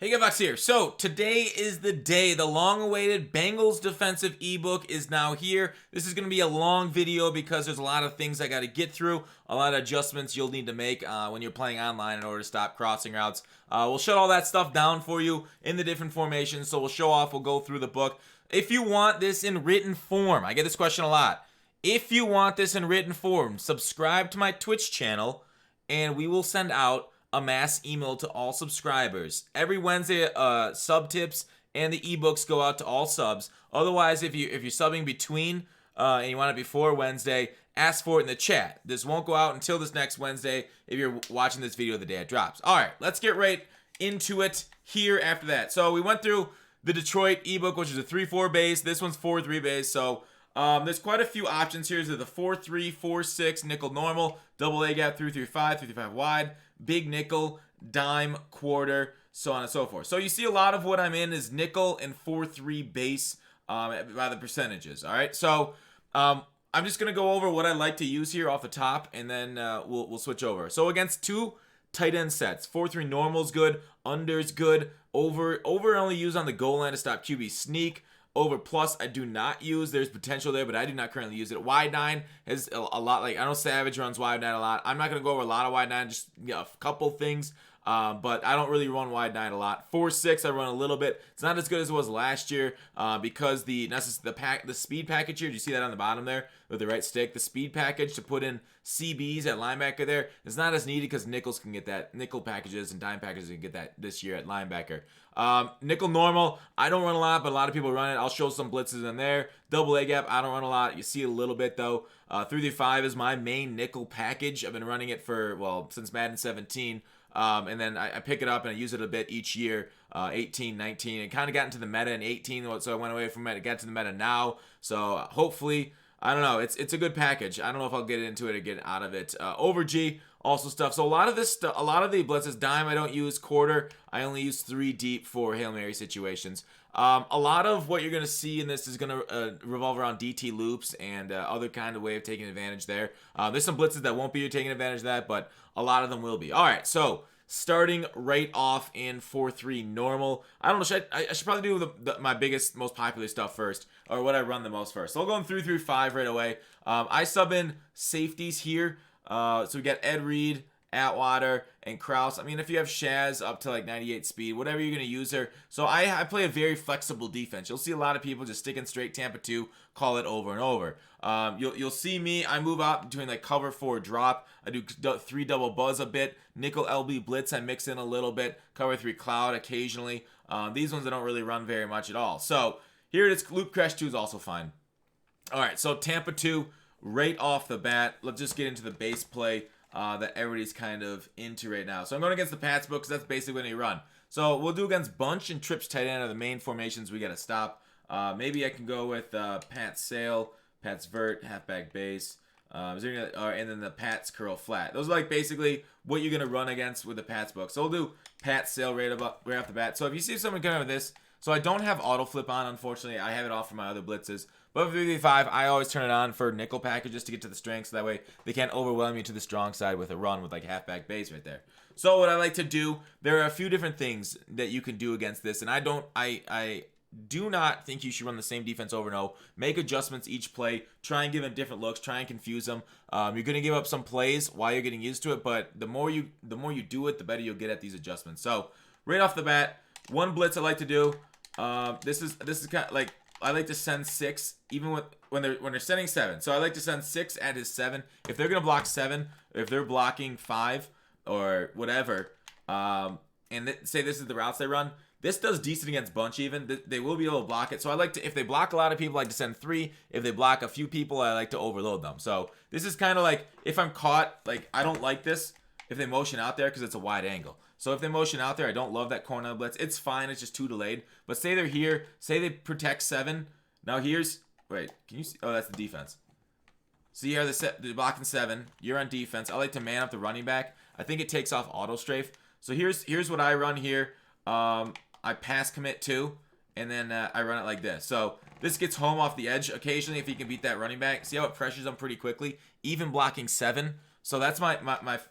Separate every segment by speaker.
Speaker 1: Hey, Gavox here. So today is the day. The long-awaited Bengals defensive ebook is now here. This is going to be a long video because there's a lot of things I got to get through, a lot of adjustments you'll need to make when you're playing online in order to stop crossing routes. We'll shut all that stuff down for you in the different formations. So we'll show off, we'll go through the book. If you want this in written form, I get this question a lot. If you want this in written form, subscribe to my Twitch channel and we will send out a mass email to all subscribers. Every Wednesday, sub tips and the ebooks go out to all subs. Otherwise, if you're subbing between and you want it before Wednesday, ask for it in the chat. This won't go out until this next Wednesday if you're watching this video the day it drops. All right, let's get right into it here after that. So we went through the Detroit ebook, which is a 3-4 base. This one's 4-3 base. So there's quite a few options here. So the 4-3, 4-6, nickel normal, double A gap, 3-3-5, 3-3-5 wide, big nickel, dime, quarter, so on and so forth. So you see a lot of what I'm in is nickel and 4-3 base by the percentages. All right, so I'm just gonna go over what I like to use here off the top, and then we'll switch over. So against two tight end sets, 4-3 normal's good, under's good, over I only use on the goal line to stop QB sneak. Over plus I do not use. There's potential there, but I do not currently use it. Wide 9 has a lot. Like, I know Savage runs wide 9 a lot. I'm not going to go over a lot of wide 9, just a couple things. But I don't really run wide 9 a lot. 4-6 I run a little bit. It's not as good as it was last year because the speed package here, do you see that on the bottom there with the right stick? The speed package to put in CBs at linebacker there is not as needed because nickels can get that. Nickel packages and dime packages can get that this year at linebacker. Nickel normal, I don't run a lot, but a lot of people run it. I'll show some blitzes in there. Double A gap, I don't run a lot. You see a little bit though. 3-5 is my main nickel package. I've been running it for, well, since Madden 17. And then I pick it up and I use it a bit each year, 18, 19. It kind of got into the meta in 18, so I went away from it. It got to the meta now. So hopefully, I don't know. It's a good package. I don't know if I'll get into it or get out of it. Over G, also stuff. So a lot of this stuff, a lot of the blitzes, dime I don't use, quarter I only use 3 deep for Hail Mary situations. A lot of what you're going to see in this is going to revolve around DT loops and other kind of way of taking advantage there. There's some blitzes that won't be taking advantage of that, but a lot of them will be. All right, so starting right off in 4-3 normal. I don't know, I should probably do my biggest, most popular stuff first, or what I run the most first. So I'll go in 3-3-5 right away. I sub in safeties here. So we got Ed Reed, Atwater, and Kraus. I mean, if you have Shaz up to like 98 speed, whatever you're going to use there. So I play a very flexible defense. You'll see a lot of people just sticking straight Tampa 2, call it over and over. You'll see me, I move out between like cover 4 drop. I do 3 double buzz a bit. Nickel LB blitz I mix in a little bit. Cover 3 cloud occasionally. These ones I don't really run very much at all. So here it is. Loop crash 2 is also fine. All right, so Tampa 2 right off the bat. Let's just get into the base play that everybody's kind of into right now. So I'm going against the Pats book because that's basically when you run. So we'll do against Bunch and Trips tight end are the main formations we got to stop. Maybe I can go with Pat's Sail, Pat's Vert, halfback base, and then the Pat's curl flat. Those are like basically what you're going to run against with the Pats book. So we'll do Pat's Sail right off the bat. So if you see someone coming with this, so I don't have auto flip on, unfortunately. I have it off for my other blitzes. But for 3-5, I always turn it on for nickel packages to get to the strength, so that way they can't overwhelm you to the strong side with a run with like halfback base right there. So what I like to do, there are a few different things that you can do against this, and I do not think you should run the same defense over and over. Make adjustments each play. Try and give them different looks. Try and confuse them. You're going to give up some plays while you're getting used to it, but the more you do it, the better you'll get at these adjustments. So right off the bat, one blitz I like to do. This is kind of like I like to send 6 even when they're sending 7. So I like to send 6 at his 7. If they're gonna block 7, if they're blocking 5 or whatever, and say this is the routes they run. This does decent against Bunch even. They will be able to block it. So I like to, if they block a lot of people, I like to send 3. If they block a few people, I like to overload them. So this is kind of like if I'm caught, like I don't like this if they motion out there because it's a wide angle. So if they motion out there, I don't love that corner blitz. It's fine. It's just too delayed. But say they're here. Say they protect 7. Now here's, wait, can you see? Oh, that's the defense. So here they're blocking 7. You're on defense. I like to man up the running back. I think it takes off auto strafe. So here's what I run here. I pass commit 2, and then I run it like this. So this gets home off the edge occasionally if he can beat that running back. See how it pressures them pretty quickly, even blocking 7. So that's my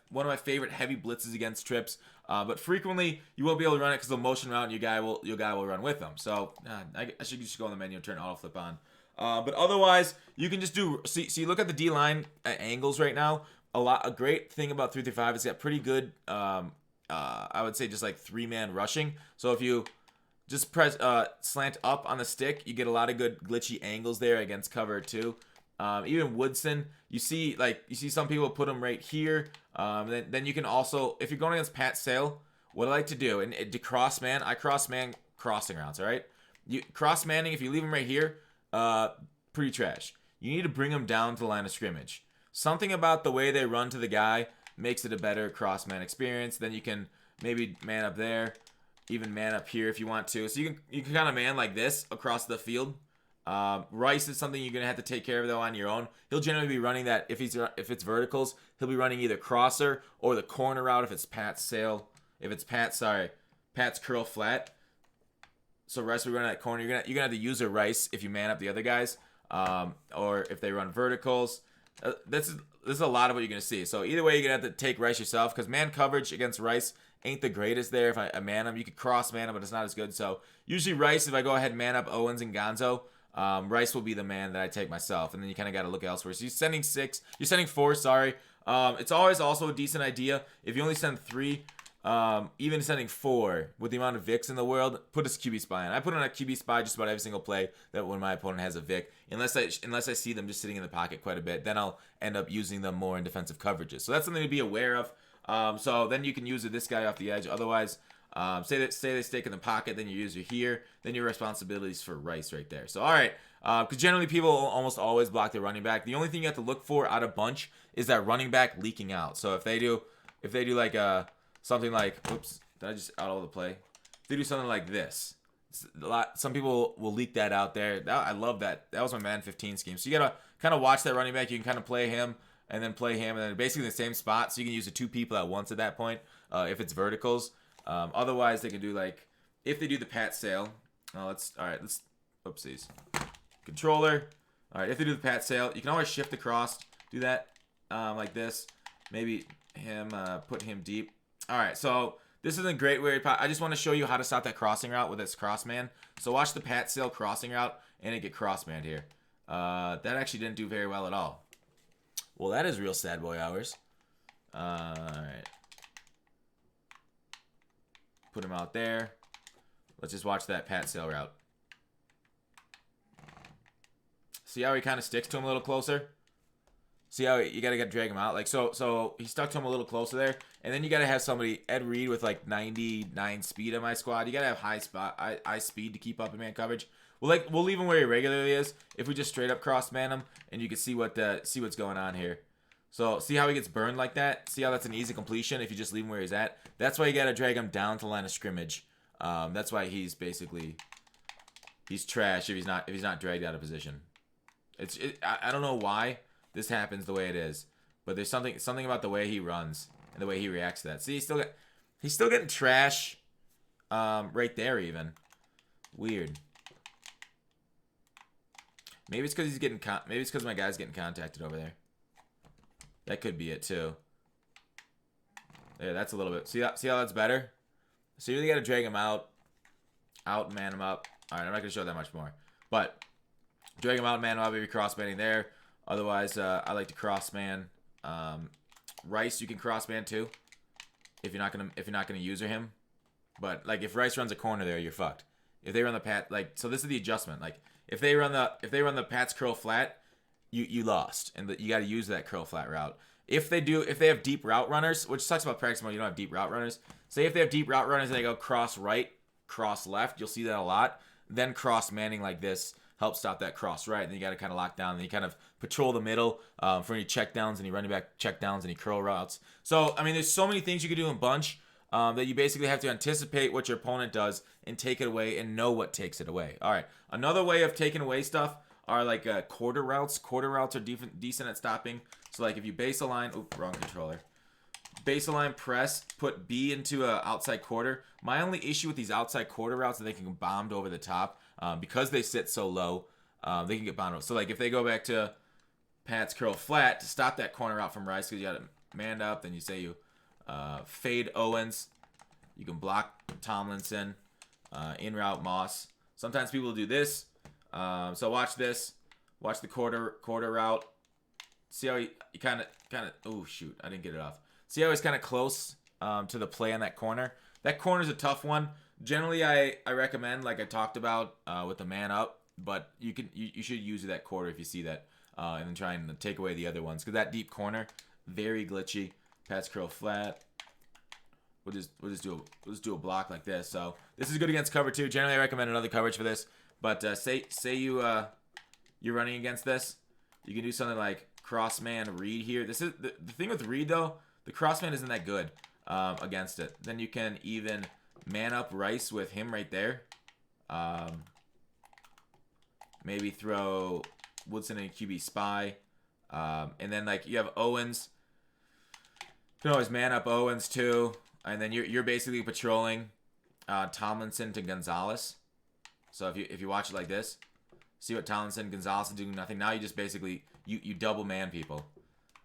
Speaker 1: one of my favorite heavy blitzes against trips. But frequently you won't be able to run it because they'll motion around and your guy will run with them. So I should just go in the menu and turn auto flip on. But otherwise, you can just do. See, look at the D line angles right now. A great thing about 335 is it's got pretty good. I would say just like 3-man rushing. So if you just press slant up on the stick, you get a lot of good glitchy angles there against cover too. Even Woodson, you see some people put them right here. Then you can also, if you're going against Pat Sale, what I like to do, and to cross man, I cross man crossing routes. All right, you cross manning, if you leave them right here, pretty trash. You need to bring them down to the line of scrimmage. Something about the way they run to the guy makes it a better cross man experience. Then you can maybe man up there, even man up here if you want to. So you can kind of man like this across the field. Rice is something you're gonna have to take care of though on your own. He'll generally be running that if it's verticals, he'll be running either crosser or the corner route if it's Pat's curl flat. So Rice will run that corner. You're gonna have to use a Rice if you man up the other guys, or if they run verticals. This is a lot of what you're gonna see. So either way, you're gonna have to take Rice yourself because man coverage against Rice ain't the greatest there. If I man him, you could cross man him, but it's not as good. So usually Rice, if I go ahead and man up Owens and Gonzo, Rice will be the man that I take myself, and then you kind of got to look elsewhere. So you're sending 4. Sorry, it's always also a decent idea if you only send 3. Even sending 4 with the amount of Vics in the world, put a QB spy on. I put on a QB spy just about every single play that when my opponent has a Vic, unless I see them just sitting in the pocket quite a bit, then I'll end up using them more in defensive coverages. So that's something to be aware of. So then you can use this guy off the edge. Otherwise, say they stick in the pocket, then you use your here, then your responsibilities for Rice right there. So all right, because generally people almost always block their running back. The only thing you have to look for out of bunch is that running back leaking out. So if they do like something like, oops, did I just out all the play? If they do something like this, some people will leak that out there. I love that. That was my Madden 15 scheme. So you gotta kind of watch that running back. You can kind of play him and then basically the same spot. So you can use the 2 people at once at that point if it's verticals. Otherwise, they can do like if they do the Pat Sale. Let's oopsies. Controller. All right, if they do the Pat Sale, you can always shift across. Do that like this. Maybe him put him deep. All right, so this isn't great where I just want to show you how to stop that crossing route with this crossman. So watch the Pat Sale crossing route and it get crossmanned here. That actually didn't do very well at all. Well, that is real sad boy hours. All right. Put him out there. Let's just watch that Pat Sale route. See how he kind of sticks to him a little closer? See how you got to drag him out? Like so he stuck to him a little closer there. And then you got to have somebody, Ed Reed with like 99 speed in my squad. You got to have high speed to keep up in man coverage. We'll leave him where he regularly is if we just straight up cross man him, and you can see what's going on here. So see how he gets burned like that? See how that's an easy completion if you just leave him where he's at? That's why you got to drag him down to the line of scrimmage. That's why he's trash if he's not dragged out of position. I don't know why this happens the way it is, but there's something about the way he runs and the way he reacts to that. See, he's still getting trash right there even. Weird. Maybe it's because my guy's getting contacted over there. That could be it too. There, that's a little bit. See how that's better? So you really got to drag him out and man him up. All right, I'm not going to show that much more. But drag him out and man him up, maybe cross-manning there. Otherwise, I like to cross-man. Rice, you can cross-man too. If you're not gonna user him. But like if Rice runs a corner there, you're fucked. If they run the Pat, like, so this is the adjustment. Like if they run the Pat's curl flat, you lost, and you got to use that curl flat route. If they have deep route runners, which sucks about practice mode, you don't have deep route runners. Say if they have deep route runners and they go cross right, cross left, you'll see that a lot. Then cross manning like this helps stop that cross right, and then you got to kind of lock down, and you kind of patrol the middle for any check downs, any running back check downs, any curl routes. So I mean, there's so many things you can do in bunch that you basically have to anticipate what your opponent does and take it away and know what takes it away. All right, another way of taking away stuff are like quarter routes. Quarter routes are decent at stopping. So like if you base a line, wrong controller. Base a line press, put B into a outside quarter. My only issue with these outside quarter routes is they can get bombed over the top because they sit so low. They can get bombed over. So like if they go back to Pat's curl flat to stop that corner route from Rice, because you got to man up, then you say you fade Owens. You can block Tomlinson, in route Moss. Sometimes people do this. So watch this. Watch the quarter route. See how he kind of. Oh shoot, I didn't get it off. See how he's kind of close to the play on that corner. That corner's a tough one. Generally, I recommend, like I talked about, with the man up, but you should use that quarter if you see that, and then try and take away the other ones, because that deep corner, very glitchy. Pass curl flat. We'll just do a block like this. So this is good against cover 2. Generally, I recommend another coverage for this. But say you're running against this, you can do something like cross man read here. This is the thing with read though. The cross man isn't that good against it. Then you can even man up Rice with him right there. Maybe throw Woodson in QB spy, and then like you have Owens. You can always man up Owens too. And then you're basically patrolling Tomlinson to Gonzalez. So if you watch it like this, see what Tomlinson, Gonzalez are doing nothing. Now you just basically you double man people.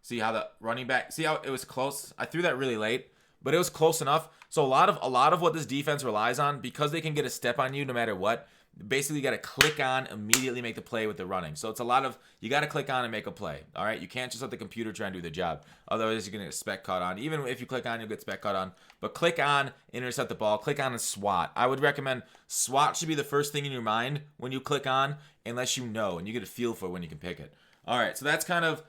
Speaker 1: See how the running back, see how it was close. I threw that really late, but it was close enough. So a lot of what this defense relies on, because they can get a step on you no matter what. Basically, you got to click on, immediately make the play with the running. So it's a lot of, you got to click on and make a play. All right, you can't just let the computer try and do the job. Otherwise, you're gonna get spec caught on. Even if you click on, you'll get spec caught on. But click on, intercept the ball. Click on and swat. I would recommend swat should be the first thing in your mind when you click on, unless you know and you get a feel for when you can pick it. All right, so that's kind of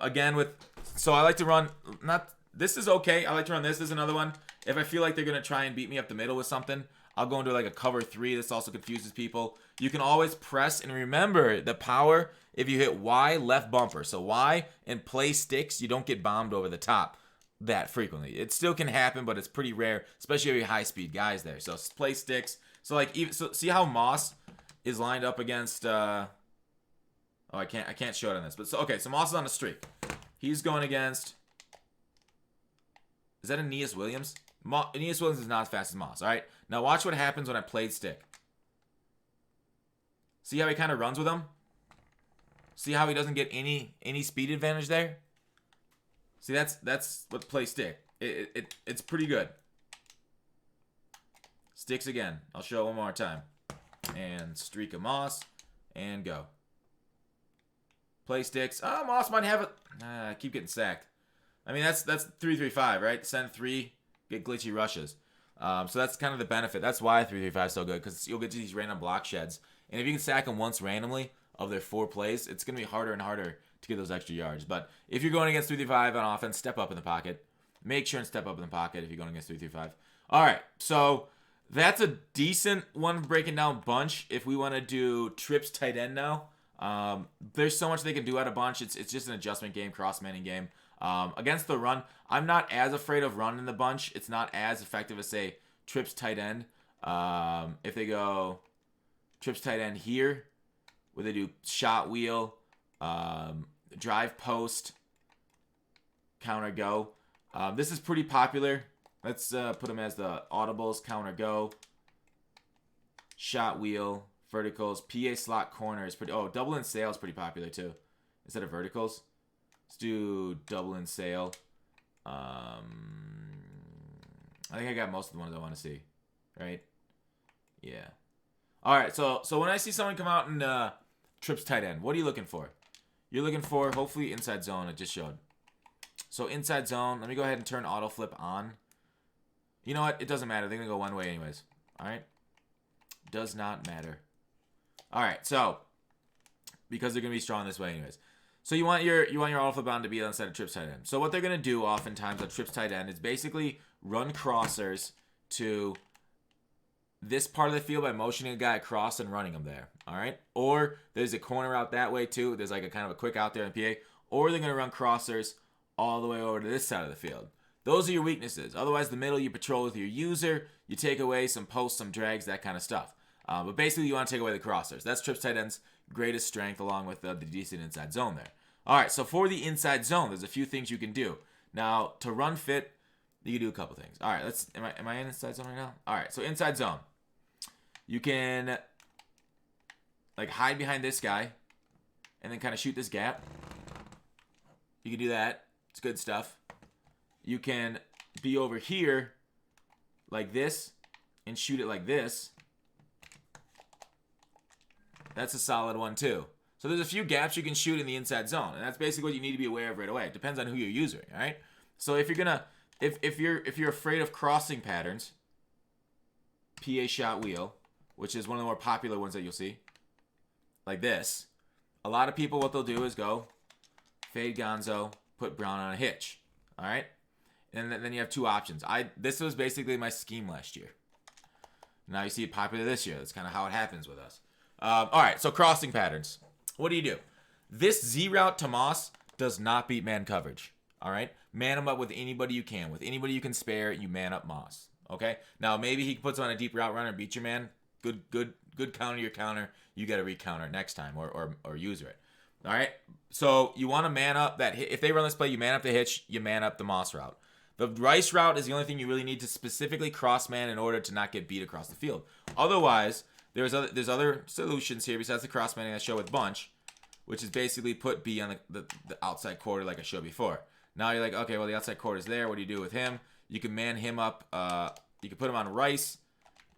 Speaker 1: again with. So I like to run. Not this is okay. I like to run this. This is another one. If I feel like they're gonna try and beat me up the middle with something, I'll go into like a cover 3. This also confuses people. You can always press, and remember the power if you hit Y, left bumper. So Y and play sticks, you don't get bombed over the top that frequently. It still can happen, but it's pretty rare, especially if you have high speed guys there. So play sticks. So like even so, see how Moss is lined up against. Oh, I can't show it on this, but so okay. So Moss is on a streak. He's going against. Is that Aeneas Williams? Aeneas Williams is not as fast as Moss. All right. Now watch what happens when I played stick. See how he kind of runs with him? See how he doesn't get any speed advantage there? See, that's what play stick. It's pretty good. Sticks again. I'll show it one more time. And streak of Moss. And go. Play sticks. Oh, Moss might have it. I keep getting sacked. I mean, that's 3-3-5, right? Send 3, get glitchy rushes. So that's kind of the benefit. That's why 3-3-5 is so good, because you'll get to these random block sheds. And if you can sack them once randomly of their 4 plays, it's going to be harder and harder to get those extra yards. But if you're going against 3-3-5 on offense, step up in the pocket. Make sure and step up in the pocket if you're going against 3-3-5. All right, so that's a decent one breaking down bunch. If we want to do trips tight end now, there's so much they can do out of bunch. It's just an adjustment game, cross-manning game. Against the run, I'm not as afraid of running the bunch. It's not as effective as, say, trips tight end. If they go trips tight end here, where they do shot wheel, drive post, counter go. This is pretty popular. Let's put them as the audibles, counter go, shot wheel, verticals, PA slot corner is pretty. Oh, double and sail is pretty popular too, instead of verticals. Let's do double and sail. I think I got most of the ones I want to see, right? Yeah. All right. So when I see someone come out in trips tight end, what are you looking for? You're looking for hopefully inside zone. It just showed. So inside zone. Let me go ahead and turn auto flip on. You know what? It doesn't matter. They're gonna go one way anyways. All right. Does not matter. All right. So because they're gonna be strong this way anyways. So you want your auto flip on to be inside of trips tight end. So what they're gonna do oftentimes on trips tight end is basically run crossers to this part of the field by motioning a guy across and running him there. All right. Or there's a corner out that way too. There's like a kind of a quick out there in PA. Or they're gonna run crossers all the way over to this side of the field. Those are your weaknesses. Otherwise, the middle you patrol with your user. You take away some posts, some drags, that kind of stuff. But basically, you want to take away the crossers. That's trips tight end's greatest strength, along with the decent inside zone there. All right, so for the inside zone, there's a few things you can do. Now, to run fit, you can do a couple things. All right, am I in inside zone right now? All right, so inside zone. You can like hide behind this guy and then kind of shoot this gap. You can do that. It's good stuff. you can be over here like this and shoot it like this. That's a solid one too. So there's a few gaps you can shoot in the inside zone, and that's basically what you need to be aware of right away. It depends on who you're using, all right? So if you're gonna, if you're afraid of crossing patterns, PA shot wheel, which is one of the more popular ones that you'll see, like this. A lot of people, what they'll do is go fade Gonzo, put Brown on a hitch, all right? And then you have two options. This was basically my scheme last year. Now you see it popular this year. That's kind of how it happens with us. All right, so crossing patterns. What do? This Z route to Moss does not beat man coverage. All right, man him up with anybody you can. With anybody you can spare, you man up Moss. Okay. Now maybe he puts on a deep route runner, beat your man. Good counter your counter. You got to recounter it next time or user it. All right. So you want to man up that. If they run this play, you man up the hitch. You man up the Moss route. The Rice route is the only thing you really need to specifically cross man in order to not get beat across the field. Otherwise, there's other solutions here besides the cross manning I showed with Bunch, which is basically put B on the outside quarter like I showed before. Now you're like, okay, well the outside quarter is there. What do you do with him? You can man him up. You can put him on Rice.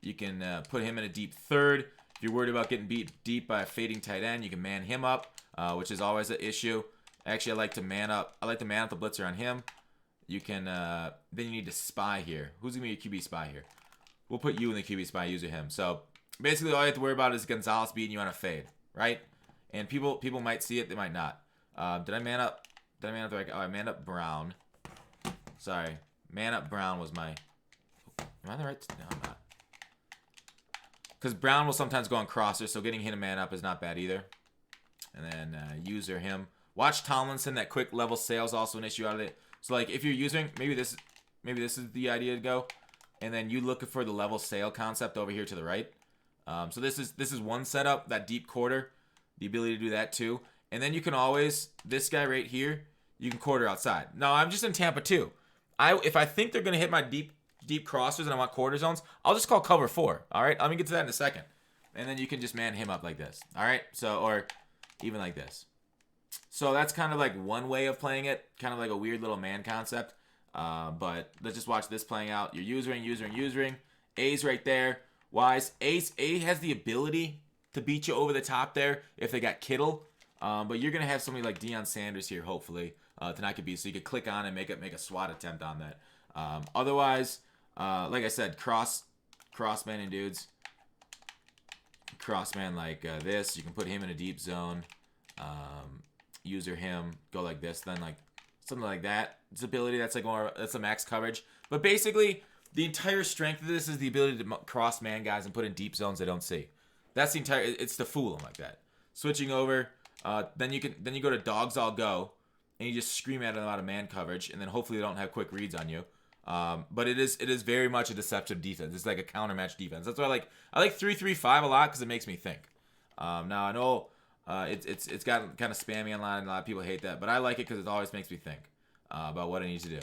Speaker 1: You can put him in a deep third. If you're worried about getting beat deep by a fading tight end, you can man him up, which is always an issue. Actually, I like to man up the blitzer on him. You can, then you need to spy here. Who's going to be your QB spy here? We'll put you in the QB spy, user him. So basically all you have to worry about is Gonzalez beating you on a fade, right? And people might see it, they might not. Did I man up the right guy? Oh, I manned up Brown. Sorry. Man up Brown was my, am I on the right? No, I'm not. Because Brown will sometimes go on crosser, so getting him to man up is not bad either. And then user him. Watch Tomlinson, that quick level sale is also an issue out of it. So like if you're using, maybe this is the idea to go, and then you look for the level sale concept over here to the right. So this is one setup, that deep quarter, the ability to do that too. And then you can always, this guy right here, you can quarter outside. Now I'm just in Tampa too. If I think they're gonna hit my deep crossers and I want quarter zones, I'll just call cover 4. All right, let me get to that in a second. And then you can just man him up like this. All right, so or even like this. So that's kind of like one way of playing it, kind of like a weird little man concept. But let's just watch this playing out. You're usering. A's right there. Wise. A has the ability to beat you over the top there if they got Kittle. But you're going to have somebody like Deion Sanders here, hopefully, to not get beat. So you could click on and make a SWAT attempt on that. Otherwise, like I said, cross man and dudes. Cross man like this. You can put him in a deep zone. User him, go like this, then like something like that. It's ability that's like more, that's a max coverage. But basically, the entire strength of this is the ability to cross man guys and put in deep zones they don't see. That's the entire. It's to fool them like that. Switching over, then you go to dogs all go, and you just scream at them out of man coverage, and then hopefully they don't have quick reads on you. But it is very much a deceptive defense. It's like a counter match defense. That's why I like 3-3-5 a lot because it makes me think. Now I know. It's gotten kind of spammy online, and a lot of people hate that, but I like it because it always makes me think about what I need to do.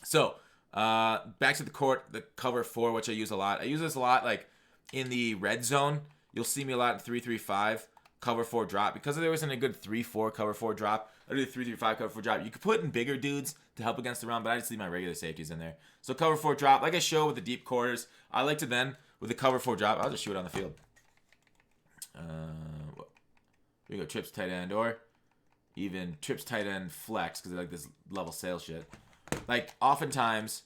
Speaker 1: So back to the cover 4, which I use a lot. I use this a lot like in the red zone. You'll see me a lot in 3-3-5 cover 4 drop because there wasn't a good 3-4 cover 4 drop. I do the 3-3-5 cover 4 drop. You could put in bigger dudes to help against the run, but I just leave my regular safeties in there. So cover 4 drop, like I show with the deep quarters. I like to then with the cover 4 drop, I'll just shoot it on the field. We go trips tight end or even trips tight end flex because I like this level sale shit. Like oftentimes,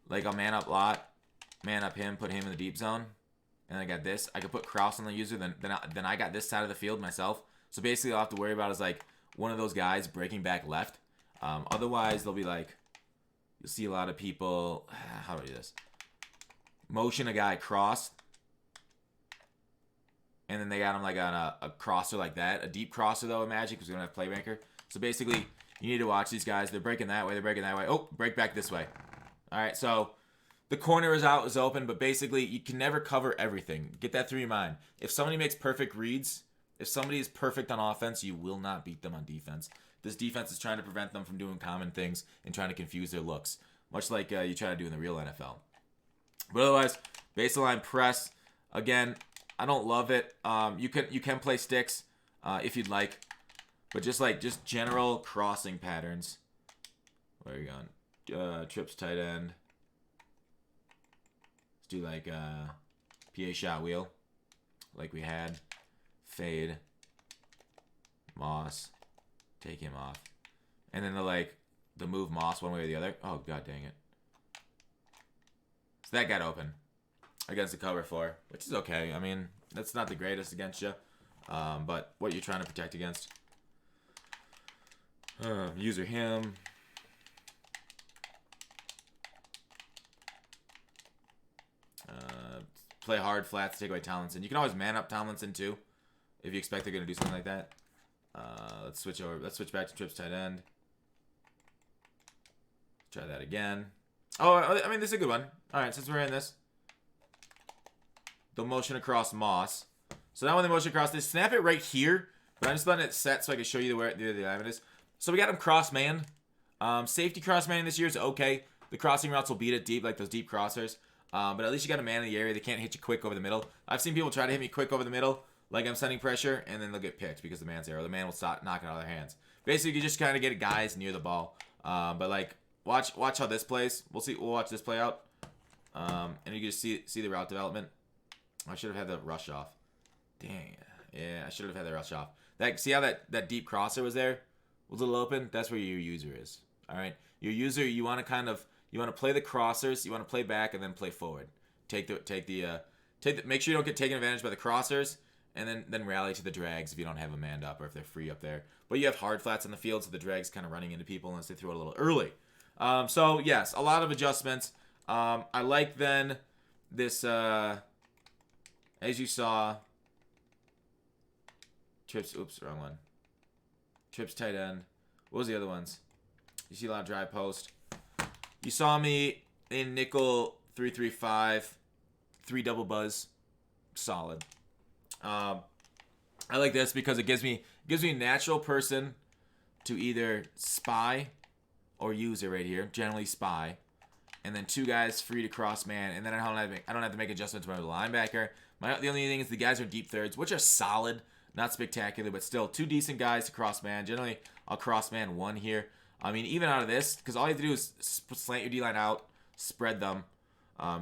Speaker 1: like I'll man up lot, man up him, put him in the deep zone, and I got this. I could put Kraus on the user, then I got this side of the field myself. So basically, all I have to worry about is like one of those guys breaking back left. Otherwise, they'll be like, you'll see a lot of people. How do I do this? Motion a guy cross. And then they got him like on a crosser like that. A deep crosser, though, imagine, because we don't have playmaker. So basically, you need to watch these guys. They're breaking that way. They're breaking that way. Oh, break back this way. All right, so the corner is out, is open. But basically, you can never cover everything. Get that through your mind. If somebody makes perfect reads, if somebody is perfect on offense, you will not beat them on defense. This defense is trying to prevent them from doing common things and trying to confuse their looks. Much like you try to do in the real NFL. But otherwise, baseline press. Again, I don't love it. You can play sticks if you'd like, but just general crossing patterns. Where are you going? Trips tight end. Let's do like PA shot wheel. Like we had. Fade. Moss. Take him off. And then the move Moss one way or the other. Oh, god dang it. So that got open. Against the cover 4. Which is okay. I mean, that's not the greatest against you. But what you're trying to protect against. User him. Play hard flats, take away Tomlinson. You can always man up Tomlinson too, if you expect they're gonna do something like that. Let's switch over. Let's switch back to trips tight end. Try that again. Oh, I mean, this is a good one. All right, since we're in this, the motion across Moss. So now when the motion across, they snap it right here, but I'm just letting it set so I can show you where the alignment is. So we got him cross man. Safety cross man this year is okay. The crossing routes will beat it deep, like those deep crossers. But at least you got a man in the area. They can't hit you quick over the middle. I've seen people try to hit me quick over the middle, like I'm sending pressure, and then they'll get picked because the man's there, or the man will stop knocking out of their hands. Basically, you just kind of get guys near the ball. But like, watch how this plays. We'll watch this play out. And you can just see the route development. I should have had the rush off. Dang. Yeah, I should have had the rush off. See how that deep crosser was there? Was a little open? That's where your user is. All right. Your user, you want to play the crossers, you want to play back, and then play forward. Make sure you don't get taken advantage by the crossers, and then rally to the drags if you don't have them manned up or if they're free up there. But you have hard flats on the field, so the drags kind of running into people unless they throw it a little early. So yes, a lot of adjustments. I like then this as you saw. Trips. Oops, wrong one. Trips tight end. What was the other ones? You see a lot of dry post. You saw me in nickel 3-3-5, 3 double buzz, solid. I like this because it gives me a natural person to either spy or use it right here. Generally spy, and then 2 guys free to cross man, and then I don't have to make adjustments to my linebacker. The only thing is the guys are deep thirds, which are solid, not spectacular, but still 2 decent guys to cross man. Generally, I'll cross man 1 here. I mean, even out of this, because all you have to do is slant your D-line out, spread them.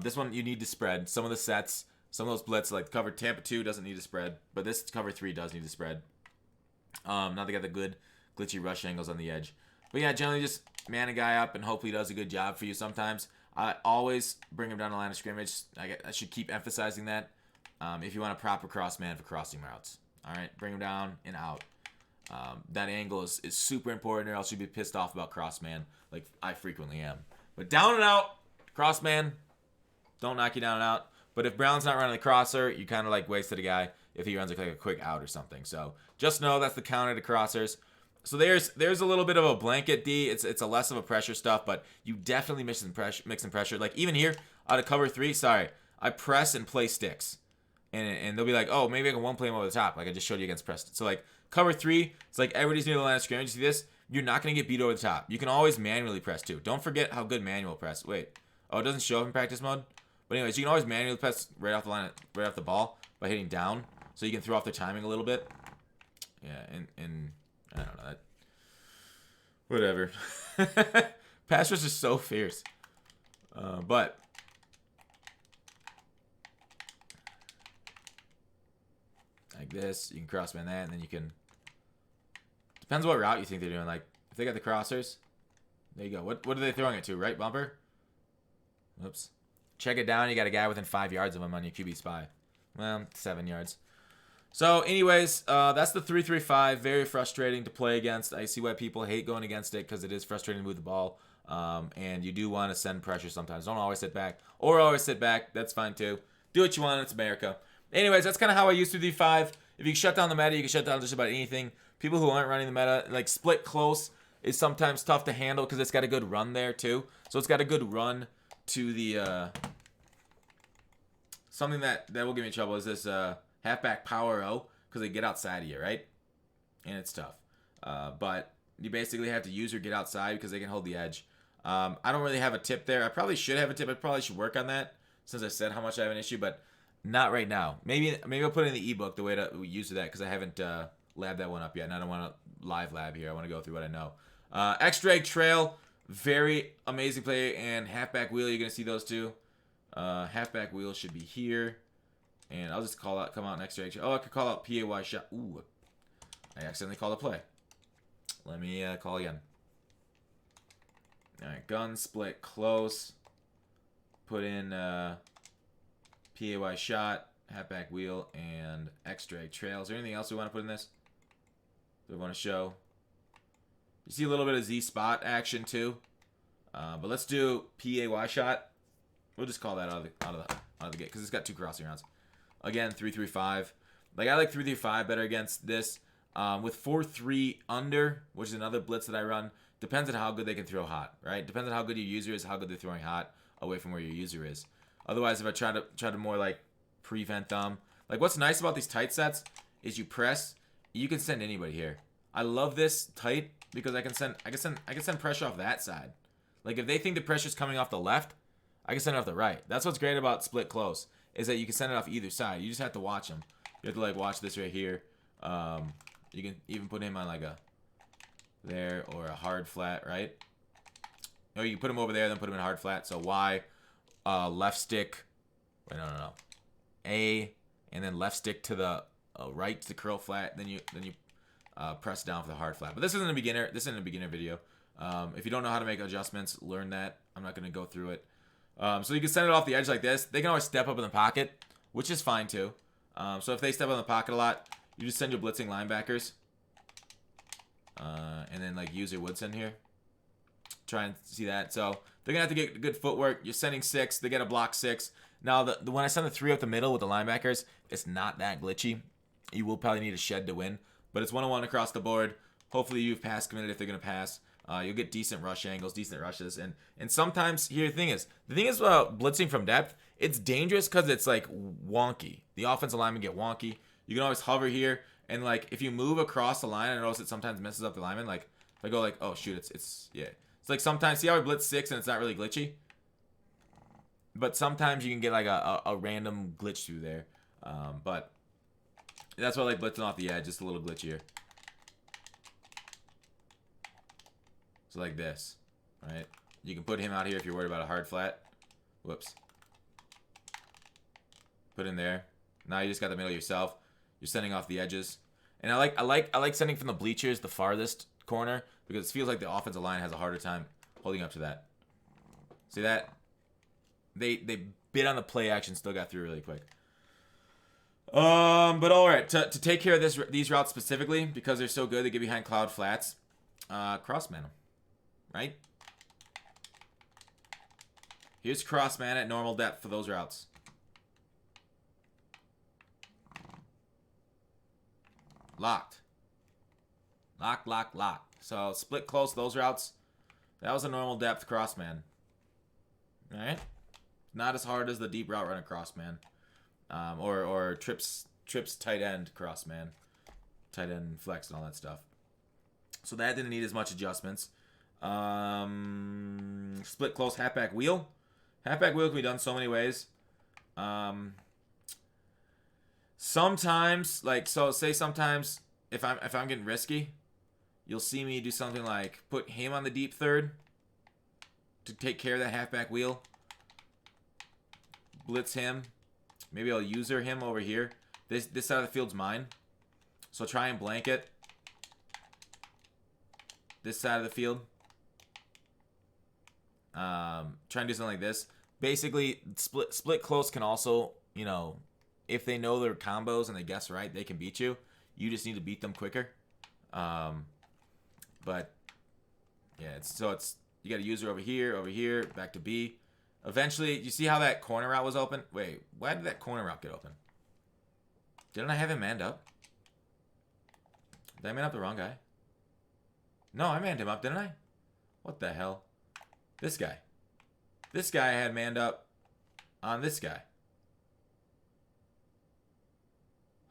Speaker 1: This one, you need to spread. Some of the sets, some of those blitz, like cover Tampa 2 doesn't need to spread, but this cover 3 does need to spread. Now they got the good glitchy rush angles on the edge. But yeah, generally just man a guy up and hopefully he does a good job for you sometimes. I always bring him down the line of scrimmage. I should keep emphasizing that. If you want a proper cross man for crossing routes. All right, bring him down and out. That angle is super important, or else you'd be pissed off about cross man, like I frequently am. But down and out, cross man, don't knock you down and out. But if Brown's not running the crosser, you kind of like wasted a guy if he runs like a quick out or something. So just know that's the counter to crossers. So there's a little bit of a blanket D. It's a less of a pressure stuff, but you definitely mix some pressure. Like even here out of cover 3, I press and play sticks, and they'll be like, oh, maybe I can one play him over the top, like I just showed you against Preston. So like cover 3, it's like everybody's near the line of scrimmage. You see this? You're not gonna get beat over the top. You can always manually press too. Don't forget how good manual press. Wait, oh, it doesn't show up in practice mode. But anyways, you can always manually press right off the line, right off the ball by hitting down, so you can throw off their timing a little bit. Yeah, and I don't know that. Whatever. Pass rush is so fierce. But like this, you can crossman that, and then you can. Depends what route you think they're doing. Like if they got the crossers, there you go. What are they throwing it to? Right bumper. Oops. Check it down. You got a guy within 5 yards of him on your QB spy. Well, 7 yards. So, anyways, that's the 3-3-5. Very frustrating to play against. I see why people hate going against it because it is frustrating to move the ball. And you do want to send pressure sometimes. Don't always sit back. Or always sit back. That's fine, too. Do what you want. It's America. Anyways, that's kind of how I use 3-3-5. If you can shut down the meta, you can shut down just about anything. People who aren't running the meta, like split close, is sometimes tough to handle because it's got a good run there, too. So, it's got a good run to the... something that will give me trouble is this... halfback power O, because they get outside of you, right? And it's tough. But you basically have to use or get outside because they can hold the edge. I don't really have a tip there. I probably should have a tip. I probably should work on that since I said how much I have an issue, but not right now. Maybe I'll put it in the ebook the way to use that because I haven't labbed that one up yet, and I don't want to live lab here. I want to go through what I know. X-Drag Trail, Very amazing play. And halfback wheel, you're going to see those two. Halfback wheel should be here. And I'll just call out, come out next to Oh, I could call out PAY shot. Ooh, I accidentally called a play. Let me call again. All right, gun split close. Put in PAY shot, halfback wheel, and X-drag trail. Is there anything else we want to put in this? Do we want to show? You see a little bit of Z spot action too, but let's do PAY shot. We'll just call that out of the gate because it's got 2 crossing rounds. Again, 3-3-5. Like I like 3-3-5 better against this. With 4-3 under, which is another blitz that I run, depends on how good they can throw hot, right? Depends on how good your user is, how good they're throwing hot away from where your user is. Otherwise, if I try to more like prevent them, like what's nice about these tight sets is you press, you can send anybody here. I love this tight because I can send pressure off that side. Like if they think the pressure's coming off the left, I can send it off the right. That's what's great about split close is that you can send it off either side. You just have to watch them. You have to like watch this right here. You can even put him on like a there or a hard flat, right? Or you can put him over there, then put him in hard flat. So Y, left stick. Wait, no. A, and then left stick to the right to the curl flat. Then you press down for the hard flat. But this isn't a beginner. This isn't a beginner video. If you don't know how to make adjustments, learn that. I'm not going to go through it. So you can send it off the edge like this. They can always step up in the pocket, which is fine too. So if they step up in the pocket a lot, you just send your blitzing linebackers. And then like user would send here. Try and see that. So they're going to have to get good footwork. You're sending 6. They get a block 6. Now, when I send the 3 up the middle with the linebackers, it's not that glitchy. You will probably need a shed to win. But it's 1-on-1 across the board. Hopefully you've pass committed if they're going to pass. You'll get decent rush angles, decent rushes. And sometimes, here the thing is about blitzing from depth, it's dangerous because it's like wonky. The offensive linemen get wonky. You can always hover here. And like if you move across the line, I notice it sometimes messes up the lineman. Like if I go like, oh shoot, it's yeah. It's like sometimes, see how I blitz 6 and it's not really glitchy? But sometimes you can get like a random glitch through there. But that's why I like blitzing off the edge, just a little glitchier. So like this, right? You can put him out here if you're worried about a hard flat. Whoops. Put in there. Now you just got the middle yourself. You're sending off the edges. And I like sending from the bleachers, the farthest corner, because it feels like the offensive line has a harder time holding up to that. See that? They bit on the play action, still got through really quick. But all right, to take care of these routes specifically, because they're so good, they get behind cloud flats. Crossman them, right? Here's crossman at normal depth for those routes. Locked. Lock. So split close those routes. That was a normal depth crossman. All right. Not as hard as the deep route runner crossman, or trips tight end crossman, tight end flex and all that stuff. So that didn't need as much adjustments. Split close halfback wheel. Halfback wheel can be done so many ways. Sometimes, like say sometimes if I'm getting risky, you'll see me do something like put him on the deep third to take care of that halfback wheel. Blitz him. Maybe I'll user him over here. This side of the field's mine. So try and blanket this side of the field. Try and do something like this. Basically, split close can also, you know, if they know their combos and they guess right, they can beat you. You just need to beat them quicker. But yeah, it's you got a user over here, back to B. Eventually, you see how that corner route was open? Wait, why did that corner route get open? Didn't I have him manned up? Did I man up the wrong guy? No, I manned him up, didn't I? What the hell? This guy. This guy I had manned up on this guy.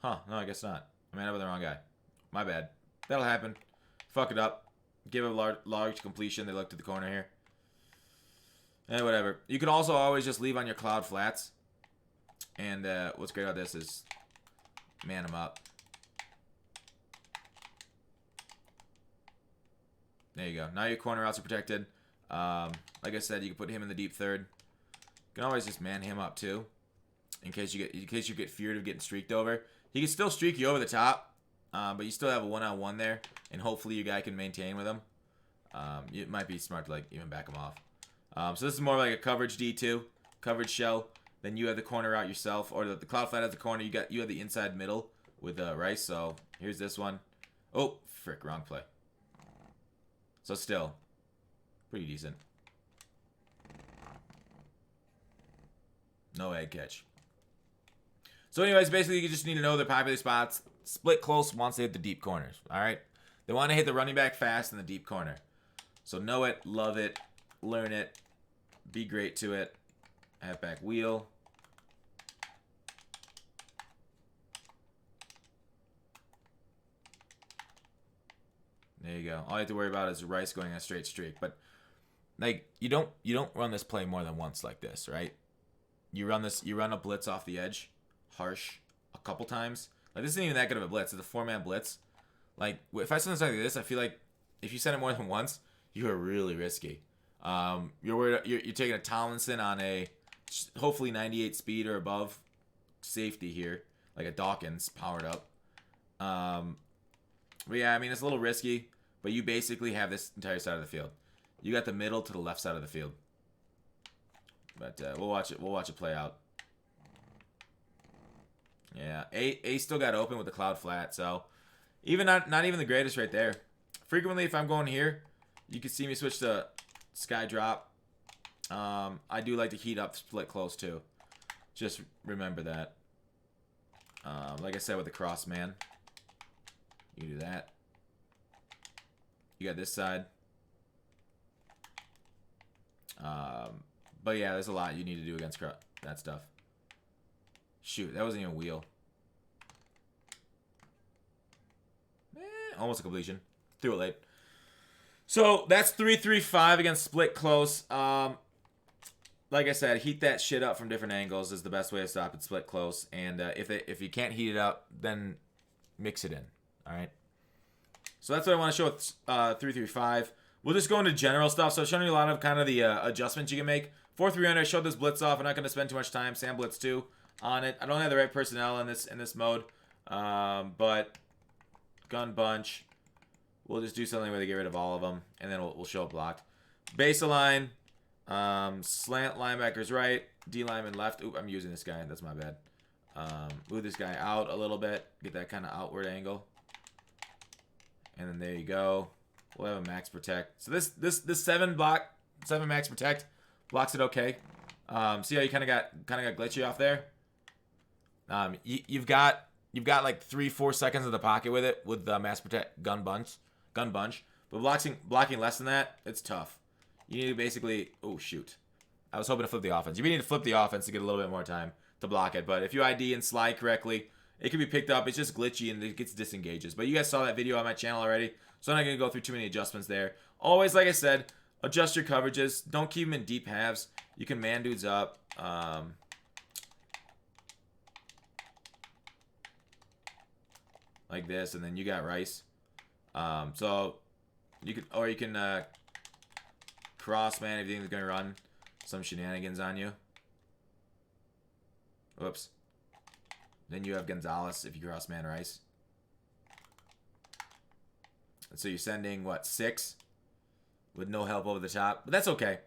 Speaker 1: Huh, no, I guess not. I manned up with the wrong guy. My bad. That'll happen. Fuck it up. Give a large completion. They looked at the corner here. Whatever. You can also always just leave on your cloud flats. And what's great about this is man them up. There you go. Now your corner routes are protected. Like I said, you can put him in the deep third. You can always just man him up too, in case you get feared of getting streaked over. He can still streak you over the top, but you still have a one-on-one there, and hopefully your guy can maintain with him. It might be smart to like even back him off. So this is more like a coverage D2, coverage shell. Then you have the corner out yourself, or the cloud flat has the corner. You have the inside middle with Rice. So here's this one. Oh, frick, wrong play. So still, pretty decent. No egg catch. So anyways, basically you just need to know their popular spots. Split close once they hit the deep corners. All right? They want to hit the running back fast in the deep corner. So know it, love it, learn it, be great to it. Halfback wheel. There you go. All you have to worry about is Rice going on a straight streak. But like you don't run this play more than once like this, right? You run a blitz off the edge, harsh, a couple times. Like this isn't even that good of a blitz. It's a 4-man blitz. Like if I send something like this, I feel like if you send it more than once, you are really risky. You're taking a Tomlinson on a hopefully 98 speed or above safety here, like a Dawkins powered up. But yeah, I mean it's a little risky, but you basically have this entire side of the field. You got the middle to the left side of the field. But we'll watch it. We'll watch it play out. Yeah, A still got open with the cloud flat, so even not even the greatest right there. Frequently, if I'm going here, you can see me switch to sky drop. I do like to heat up split close too. Just remember that. Like I said with the cross man, you do that. You got this side. But yeah, there's a lot you need to do against that stuff. Shoot, that wasn't even a wheel. Almost a completion. Threw it late. So that's 3-3-5 against split close. Like I said, heat that shit up from different angles is the best way to stop it split close. And if you can't heat it up, then mix it in. All right. So that's what I want to show with 3-3-5. We'll just go into general stuff. So showing you a lot of kind of the adjustments you can make. 4-3-under, I showed this blitz off. I'm not going to spend too much time. Sam Blitz 2 on it. I don't have the right personnel in this mode. But gun bunch. We'll just do something where they get rid of all of them. And then we'll show it blocked. Base line. Slant linebackers right. D lineman left. Oop, I'm using this guy. That's my bad. Move this guy out a little bit. Get that kind of outward angle. And then there you go. We'll have a max protect. So this 7 max protect blocks it okay. See how you kind of got glitchy off there. You've got like 3-4 seconds of the pocket with it with the max protect gun bunch. But blocking less than that, it's tough. You need to basically. Oh shoot! I was hoping to flip the offense. You need to flip the offense to get a little bit more time to block it. But if you ID and slide correctly, it can be picked up. It's just glitchy and it gets disengages. But you guys saw that video on my channel already, so I'm not going to go through too many adjustments there. Always, like I said, adjust your coverages. Don't keep them in deep halves. You can man dudes up. Like this, and then you got Rice. So you can cross man if you think they're going to run some shenanigans on you. Whoops. Then you have Gonzalez if you cross man Rice. So you're sending, what, 6? With no help over the top. But that's okay.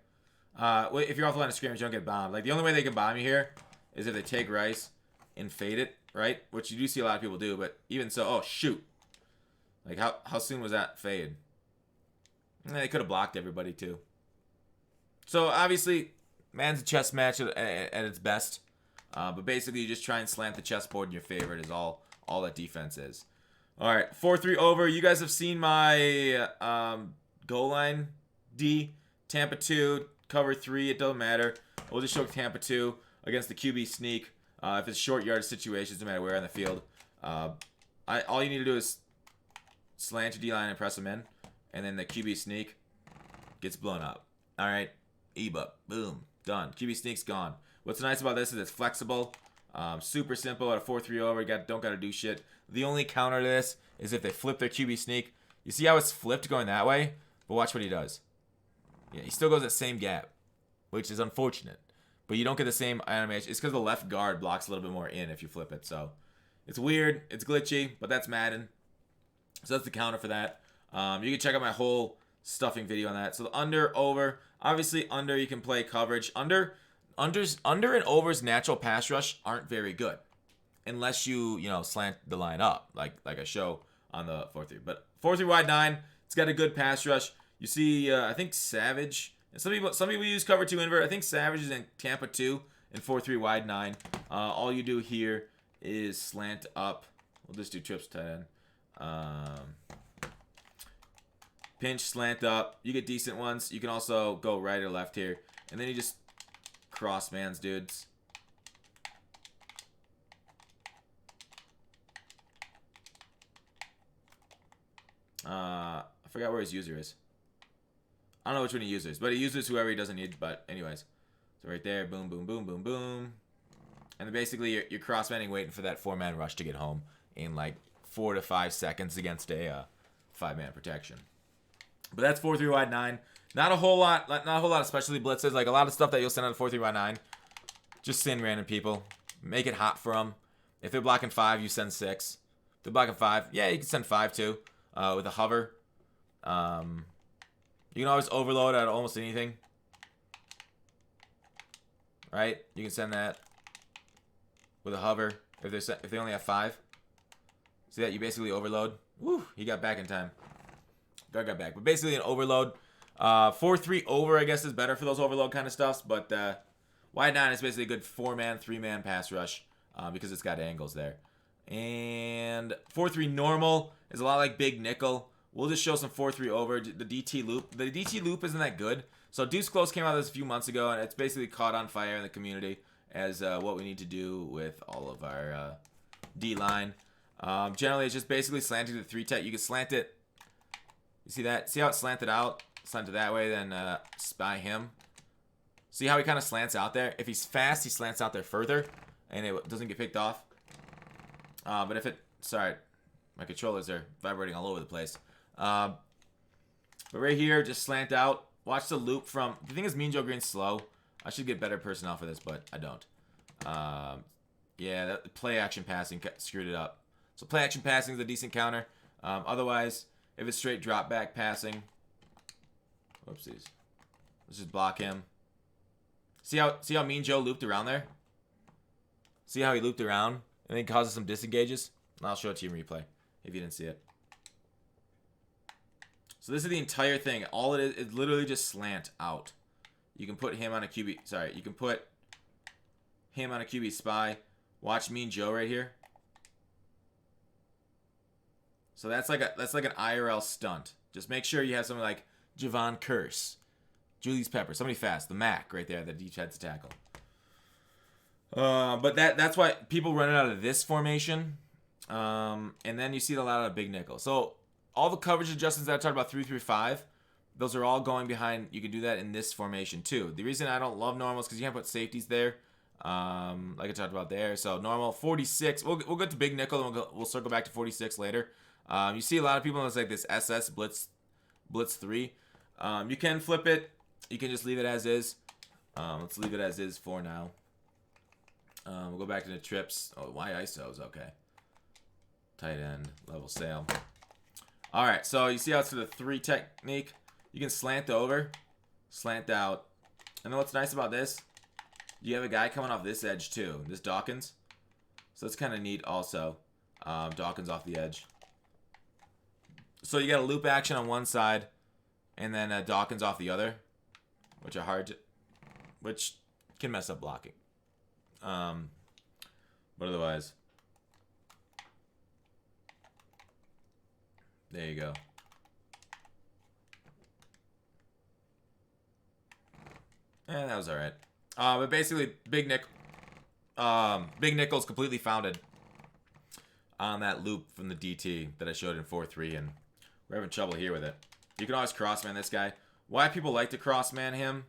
Speaker 1: If you're off the line of scrimmage, you don't get bombed. Like, the only way they can bomb you here is if they take Rice and fade it, right? Which you do see a lot of people do, but even so... Oh, shoot. Like, how soon was that fade? They could have blocked everybody, too. So, obviously, man's a chess match at its best. But basically, you just try and slant the chessboard in your favor is all that defense is. All right, 4-3 over. You guys have seen my goal line D. Tampa 2, cover 3. It doesn't matter. We'll just show Tampa 2 against the QB sneak. If it's short yard situations, no matter where on the field. All you need to do is slant your D-line and press them in. And then the QB sneak gets blown up. All right, Ebook. Boom. Done. QB sneak's gone. What's nice about this is it's flexible. Super simple at a 4-3 over. You don't got to do shit. The only counter to this is if they flip their QB sneak. You see how it's flipped going that way? But watch what he does. Yeah, he still goes that same gap, which is unfortunate. But you don't get the same animation. It's because the left guard blocks a little bit more in if you flip it. So it's weird. It's glitchy, but that's Madden. So that's the counter for that. You can check out my whole stuffing video on that. So the under, over. Obviously, under you can play coverage. Under and over's natural pass rush aren't very good. Unless you slant the line up, like I show on the 4-3. But 4-3 wide 9, it's got a good pass rush. You see, I think Savage. And some people use cover 2 invert. I think Savage is in Tampa 2 and 4-3 wide 9. All you do here is slant up. We'll just do trips tight end. Pinch, slant up. You get decent ones. You can also go right or left here. And then you just cross mans dudes. I forgot where his user is. I don't know which one he uses, but he uses whoever he doesn't need. But anyways, so right there, boom, boom, boom, boom, boom. And then basically you're cross-manning waiting for that 4-man rush to get home in like 4 to 5 seconds against a 5-man protection. But that's 4-3 wide 9. Not a whole lot of specialty blitzes. Like a lot of stuff that you'll send out 4-3 wide 9. Just send random people. Make it hot for them. If they're blocking 5, you send 6. If they're blocking 5, yeah, you can send 5 too. With a hover. You can always overload at almost anything. Right? You can send that with a hover if they only have 5. See that? You basically overload. Woo! He got back in time. Guard got back. But basically an overload. 4-3 over, I guess, is better for those overload kind of stuffs. But wide 9 is basically a good 4-man, 3-man pass rush because it's got angles there. And 4-3 normal is a lot like big nickel. We'll just show some 4-3 over. The DT loop. The DT loop isn't that good. So Deuce Close came out with this a few months ago, and it's basically caught on fire in the community as what we need to do with all of our D-line. Generally, it's just basically slanting the 3-tech. You can slant it. You see that? See how it's slanted out? Slant it that way, then spy him. See how he kind of slants out there? If he's fast, he slants out there further, and it doesn't get picked off. But if it... Sorry, my controllers are vibrating all over the place. But right here, just slant out. Watch the loop from... The thing is, Mean Joe Green's slow. I should get better personnel for this, but I don't. Yeah, that play action passing screwed it up. So play action passing is a decent counter. Otherwise, if it's straight drop back passing... Whoopsies. Let's just block him. See how Mean Joe looped around there? See how he looped around? And then causes some disengages? I'll show it to you in replay if you didn't see it. So this is the entire thing. All it is literally just slant out. You can put him on a QB. Sorry, you can put him on a QB spy. Watch Mean Joe right here. So that's like an IRL stunt. Just make sure you have something like Javon Curse, Julius Pepper, somebody fast, the Mac right there that each heads to tackle. But that's why people run it out of this formation. And then you see it a lot of big nickel. So all the coverage adjustments that I talked about 3-3-5, those are all going behind. You can do that in this formation too. The reason I don't love normals because you can't put safeties there, like I talked about there. So normal 46. We'll get to big nickel and we'll circle back to 46 later. You see a lot of people. It's like this SS Blitz 3. You can flip it. You can just leave it as is. Let's leave it as is for now. We'll go back to the trips. Oh, why ISOs? Okay. Tight end, level sail. All right, so you see how it's to the 3 technique. You can slant over, slant out. And then what's nice about this, you have a guy coming off this edge too, this Dawkins. So that's kind of neat also. Dawkins off the edge. So you got a loop action on one side, and then Dawkins off the other, which are which can mess up blocking. But otherwise, there you go. And that was all right. But basically, Big Nickel's completely founded on that loop from the DT that I showed in 4-3, and we're having trouble here with it. You can always crossman this guy. Why people like to crossman him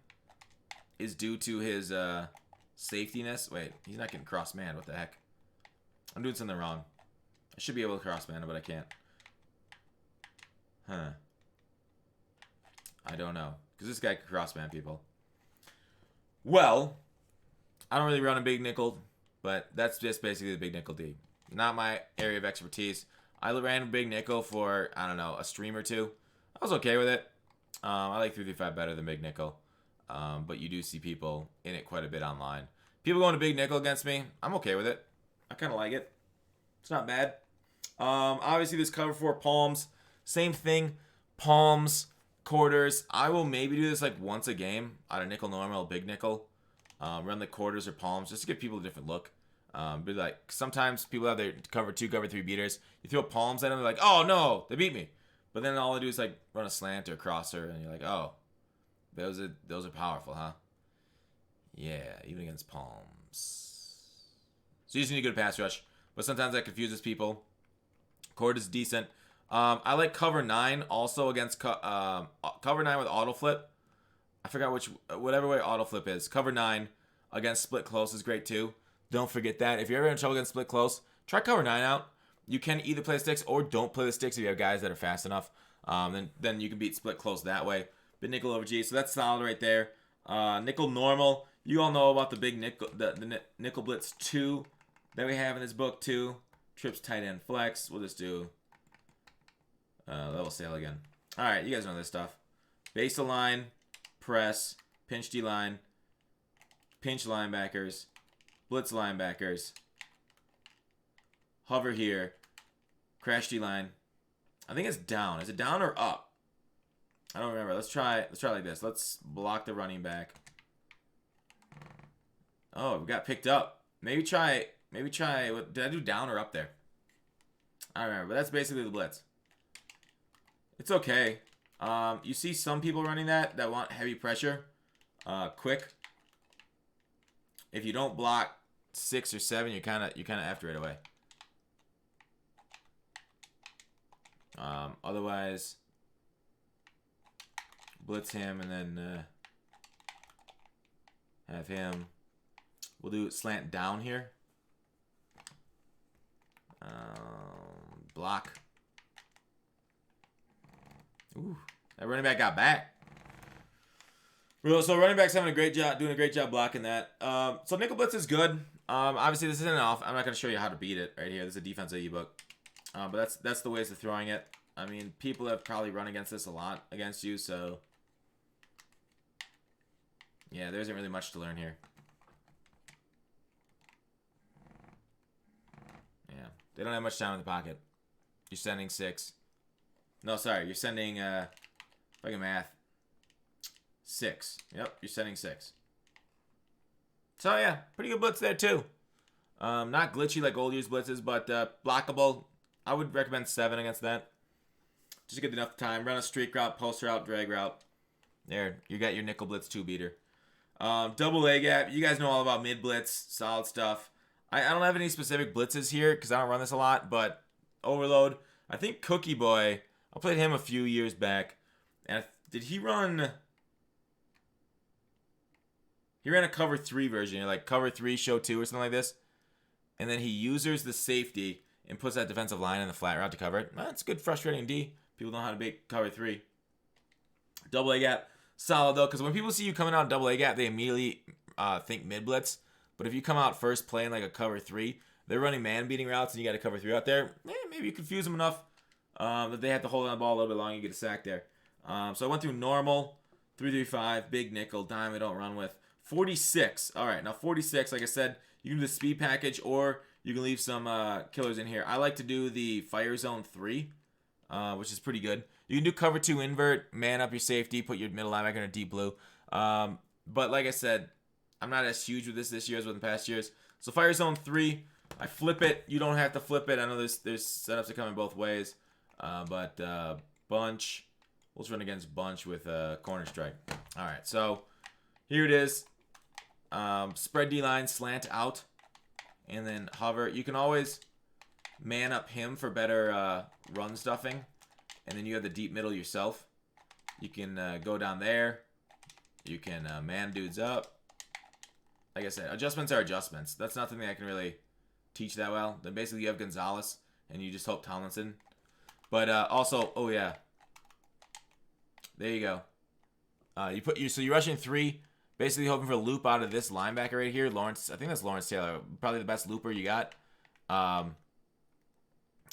Speaker 1: is due to his safetyness. Wait, he's not getting crossman. What the heck? I'm doing something wrong. I should be able to crossman him, but I can't. Huh. I don't know. because this guy can cross-man people. Well, I don't really run a big nickel, but that's just basically the big nickel D. Not my area of expertise. I ran a big nickel for, I don't know, a stream or two. I was okay with it. I like 335 better than big nickel. But you do see people in it quite a bit online. People going to big nickel against me, I'm okay with it. I kind of like it. It's not bad. Obviously, this cover 4 palms. Same thing. Palms, quarters. I will maybe do this like once a game out of nickel normal, big nickel. Run the quarters or palms just to give people a different look. But like sometimes people have their cover 2, cover 3 beaters. You throw palms at them, they're like, oh no, they beat me. But then all I do is like run a slant or a crosser, and you're like, oh, those are powerful, huh? Yeah, even against palms. So you just need a good pass rush. But sometimes that confuses people. Cord is decent. I like cover 9 also against cover 9 with auto flip. I forgot whatever way auto flip is. Cover 9 against split close is great too. Don't forget that. If you're ever in trouble against split close, try cover 9 out. You can either play the sticks or don't play the sticks if you have guys that are fast enough. Then you can beat split close that way. Big nickel over G, so that's solid right there. Nickel normal. You all know about the big nickel, the nickel blitz 2 that we have in this book too. Trips tight end flex. We'll just do level sail again. All right, you guys know this stuff. Base line, press, pinch D line, pinch linebackers, blitz linebackers, hover here, crash D line. I think it's down. Is it down or up? I don't remember. Let's try like this. Let's block the running back. Oh, we got picked up. Maybe try. What did I do, down or up there? I don't remember. But that's basically the blitz. It's okay. You see some people running that want heavy pressure, quick. If you don't block 6 or 7, you're kind of after it away. Otherwise, blitz him and then have him. We'll do slant down here. Block. Ooh, that running back got back. So running back's having a great job, doing a great job blocking that. So nickel blitz is good. Obviously this isn't enough. I'm not going to show you how to beat it right here. This is a defensive ebook. But that's the ways of throwing it. I mean, people have probably run against this a lot against you, so yeah, there isn't really much to learn here. Yeah, they don't have much time in the pocket. You're sending 6. No, sorry, you're sending fucking math. 6. Yep, you're sending 6. So yeah, pretty good blitz there too. Not glitchy like old years blitzes, but blockable. I would recommend 7 against that. Just get enough time. Run a streak route, post route, drag route. There, you got your nickel blitz 2 beater. Double A gap. You guys know all about mid blitz, solid stuff. I don't have any specific blitzes here because I don't run this a lot, but overload. I think Cookie Boy, I played him a few years back. And did he run? He ran a cover 3 version, like cover 3, show 2 or something like this. And then he uses the safety and puts that defensive line in the flat route to cover it. That's good, frustrating D. People know how to make cover 3. Double A gap, solid though, because when people see you coming out double A gap, they immediately think mid blitz. But if you come out first playing like a cover 3, they're running man beating routes and you got a cover 3 out there. Maybe you confuse them enough that they have to hold on the ball a little bit longer and get a sack there. So I went through normal, 335, big nickel, dime I don't run with. 46. All right, now 46, like I said, you can do the speed package or you can leave some killers in here. I like to do the fire zone 3. Which is pretty good. You can do cover 2 invert, man up your safety, put your middle linebacker in a deep blue. But like I said, I'm not as huge with this year as with the past years. So fire zone 3, I flip it. You don't have to flip it. I know there's setups that come in both ways. But bunch, we'll just run against bunch with corner strike. All right, so here it is. Spread D line, slant out, and then hover. You can always man up him for better run stuffing, and then you have the deep middle yourself. You can go down there. You can man dudes up. Like I said, adjustments are adjustments. That's not something I can really teach that well. Then basically you have Gonzalez, and you just hope Tomlinson. But also, oh yeah, there you go. So you're rushing 3, basically hoping for a loop out of this linebacker right here, Lawrence. I think that's Lawrence Taylor, probably the best looper you got. And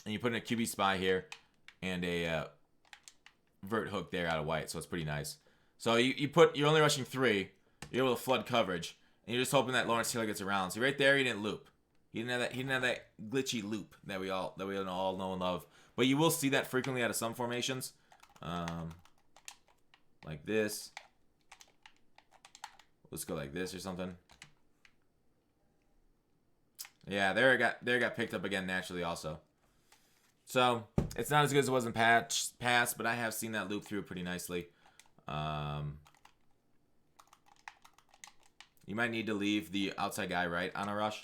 Speaker 1: you put in a QB spy here and a vert hook there out of white, so it's pretty nice. So you're only rushing 3. You're able to flood coverage, and you're just hoping that Lawrence Taylor gets around. So right there, he didn't loop. He didn't have that glitchy loop that we all know and love. But you will see that frequently out of some formations, like this. Let's go like this or something. Yeah, there it got picked up again naturally also. So it's not as good as it was in pass, but I have seen that loop through pretty nicely. You might need to leave the outside guy right on a rush.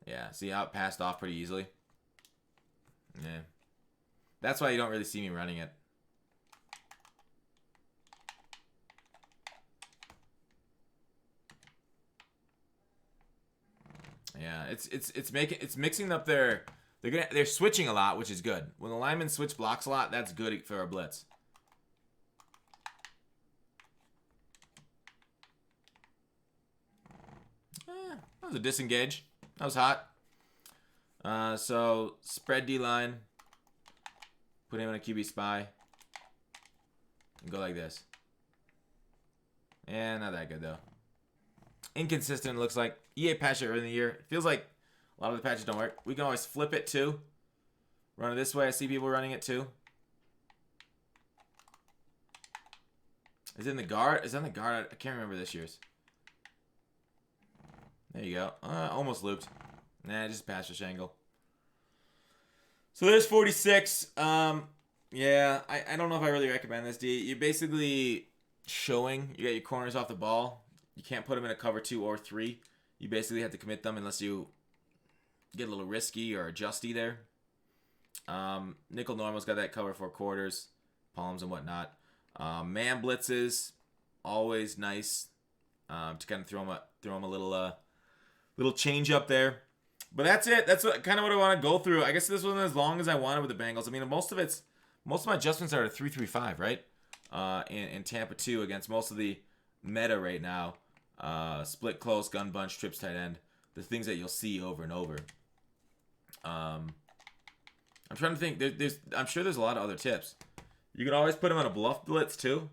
Speaker 1: Yeah, see how it passed off pretty easily? Yeah. That's why you don't really see me running it. Yeah, it's mixing up their they're switching a lot, which is good. When the linemen switch blocks a lot, that's good for a blitz. That was a disengage. That was hot. So spread D line. Put him in a QB spy. And go like this. Yeah, not that good though. Inconsistent, it looks like. EA patched it early in the year. It feels like a lot of the patches don't work. We can always flip it too. Run it this way. I see people running it too. Is it in the guard? Is it in the guard? I can't remember this year's. There you go. Almost looped. Nah, just patched the shangle. So there's 46. Yeah, I don't know if I really recommend this, D. You're basically showing you got your corners off the ball. You can't put them in a cover 2 or 3. You basically have to commit them unless you get a little risky or adjusty there. Nickel normal's got that cover 4 quarters, palms and whatnot. Man blitzes, always nice to kind of throw them a little change up there. But that's it. That's kind of what I want to go through. I guess this wasn't as long as I wanted with the Bengals. I mean, most of my adjustments are at 3-3-5, right? In Tampa 2 against most of the meta right now. Split close, gun bunch, trips tight end. The things that you'll see over and over. I'm trying to think. I'm sure there's a lot of other tips. You can always put them on a bluff blitz too.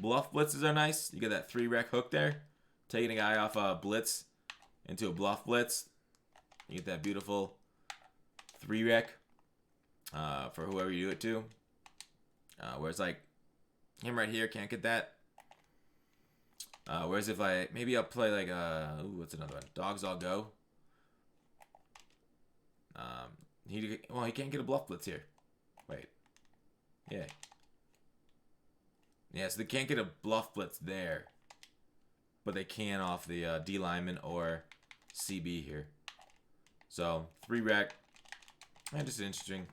Speaker 1: Bluff blitzes are nice. You get that 3-rec hook there. Taking a guy off a blitz into a bluff blitz. You get that beautiful 3-rec for whoever you do it to. Whereas like him right here can't get that. Whereas if maybe I'll play like what's another one? Dogs All Go. He can't get a bluff blitz here. Wait. Yeah. Yeah, so they can't get a bluff blitz there. But they can off the D lineman or CB here. So 3-rec. And just an interesting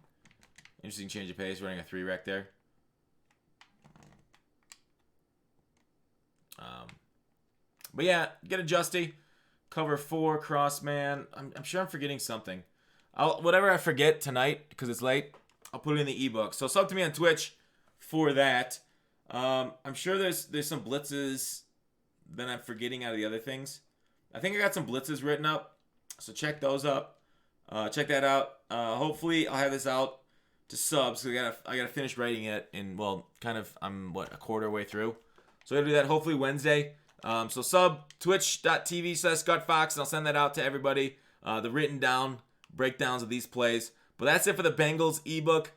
Speaker 1: change of pace running a 3-rec there. But yeah, get adjusty. Cover 4, cross man. I'm sure I'm forgetting something. Whatever I forget tonight, because it's late, I'll put it in the ebook. So sub to me on Twitch for that. I'm sure there's some blitzes that I'm forgetting out of the other things. I think I got some blitzes written up. So check those up. Check that out. Hopefully I'll have this out to subs. So I gotta finish writing it in, well, kind of, I'm a quarter way through. So I gotta do that hopefully Wednesday. So sub twitch.tv/gutfox, and I'll send that out to everybody. The written down breakdowns of these plays. But that's it for the Bengals ebook.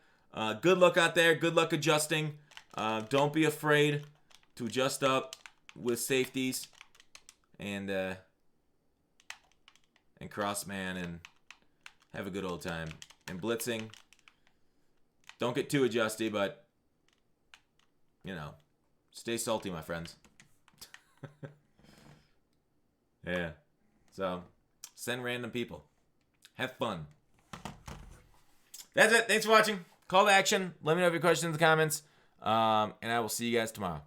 Speaker 1: Good luck out there. Good luck adjusting. Don't be afraid to adjust up with safeties and cross man and have a good old time. And blitzing, don't get too adjusty, but stay salty, my friends. Yeah. So, send random people. Have fun. That's it. Thanks for watching. Call to action. Let me know if you have questions in the comments. And I will see you guys tomorrow.